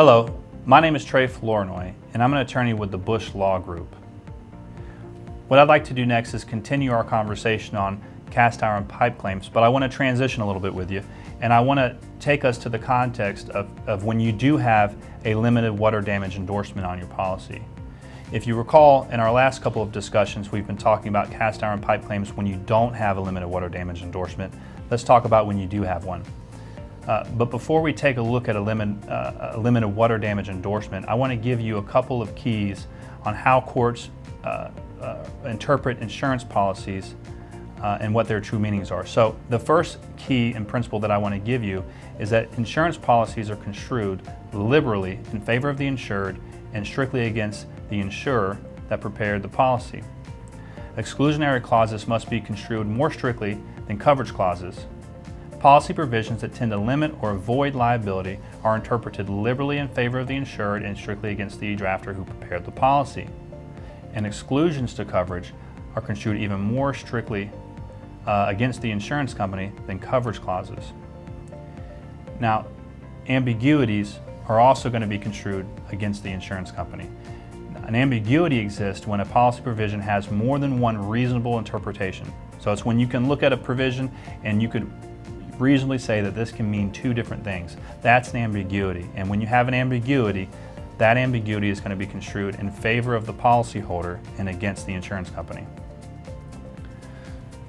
Hello, my name is Trey Flournoy, and I'm an attorney with the Bush Law Group. What I'd like to do next is continue our conversation on cast iron pipe claims, but I want to transition a little bit with you, and I want to take us to the context of when you do have a limited water damage endorsement on your policy. If you recall, in our last couple of discussions, we've been talking about cast iron pipe claims when you don't have a limited water damage endorsement. Let's talk about when you do have one. But before we take a look at a limited water damage endorsement, I want to give you a couple of keys on how courts interpret insurance policies and what their true meanings are. So the first key and principle that I want to give you is that insurance policies are construed liberally in favor of the insured and strictly against the insurer that prepared the policy. Exclusionary clauses must be construed more strictly than coverage clauses. Policy provisions that tend to limit or avoid liability are interpreted liberally in favor of the insured and strictly against the drafter who prepared the policy. And exclusions to coverage are construed even more strictly against the insurance company than coverage clauses. Now, ambiguities are also going to be construed against the insurance company. An ambiguity exists when a policy provision has more than one reasonable interpretation. So it's when you can look at a provision and you could reasonably say that this can mean two different things. That's an ambiguity. And when you have an ambiguity, that ambiguity is going to be construed in favor of the policyholder and against the insurance company.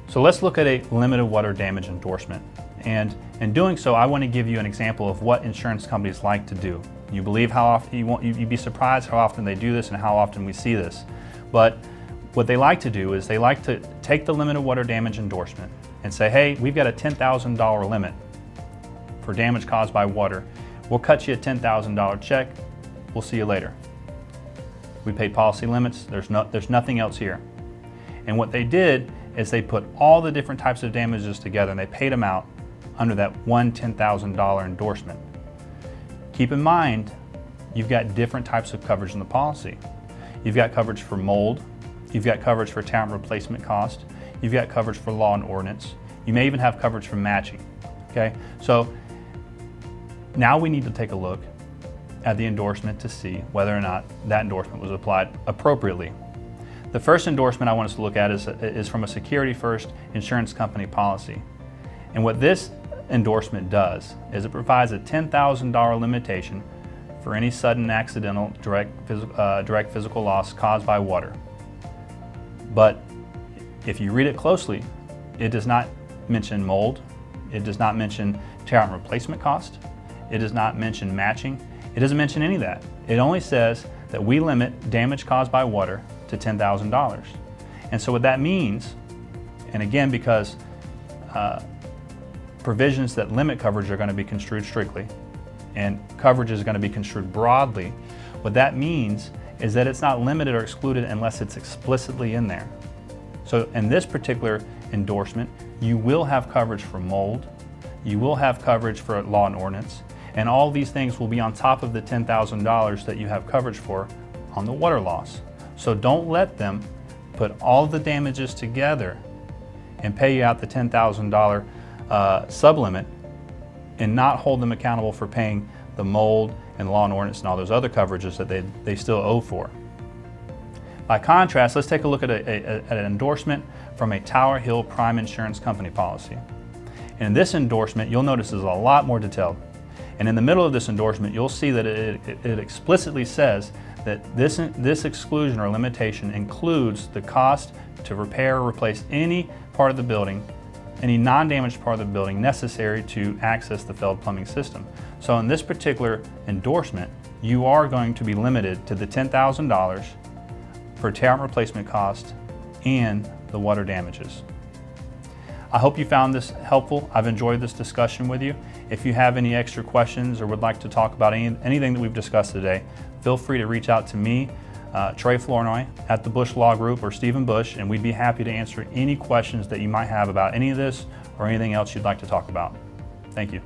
So let's look at a limited water damage endorsement. And in doing so, I want to give you an example of what insurance companies like to do. You believe how often you'd be surprised how often they do this and how often we see this. But what they like to do is they like to take the limited water damage endorsement and say, hey, we've got a $10,000 limit for damage caused by water. We'll cut you a $10,000 check. We'll see you later. We paid policy limits. There's nothing else here. And what they did is they put all the different types of damages together and they paid them out under that one $10,000 endorsement. Keep in mind, you've got different types of coverage in the policy. You've got coverage for mold. You've got coverage for talent replacement cost. You've got coverage for law and ordinance. You may even have coverage for matching. Okay, so now we need to take a look at the endorsement to see whether or not that endorsement was applied appropriately. The first endorsement I want us to look at is from a Security First insurance company policy. And what this endorsement does is it provides a $10,000 limitation for any sudden accidental direct physical loss caused by water. But if you read it closely, it does not mention mold, it does not mention tear out replacement cost, it does not mention matching, it doesn't mention any of that. It only says that we limit damage caused by water to $10,000. And so what that means, and again because provisions that limit coverage are going to be construed strictly and coverage is going to be construed broadly, what that means is that it's not limited or excluded unless it's explicitly in there. So in this particular endorsement, you will have coverage for mold, you will have coverage for law and ordinance, and all these things will be on top of the $10,000 that you have coverage for on the water loss. So don't let them put all the damages together and pay you out the $10,000 sublimit and not hold them accountable for paying the mold and law and ordinance and all those other coverages that they still owe for. By contrast, let's take a look at an endorsement from a Tower Hill Prime Insurance Company policy. And in this endorsement, you'll notice it's a lot more detailed. And in the middle of this endorsement, you'll see that it explicitly says that this exclusion or limitation includes the cost to repair or replace any part of the building, any non-damaged part of the building necessary to access the failed plumbing system. So in this particular endorsement, you are going to be limited to the $10,000 for tear out replacement cost and the water damages. I hope you found this helpful. I've enjoyed this discussion with you. If you have any extra questions or would like to talk about anything that we've discussed today, feel free to reach out to me, Trey Flournoy at the Bush Law Group or Stephen Bush, and we'd be happy to answer any questions that you might have about any of this or anything else you'd like to talk about. Thank you.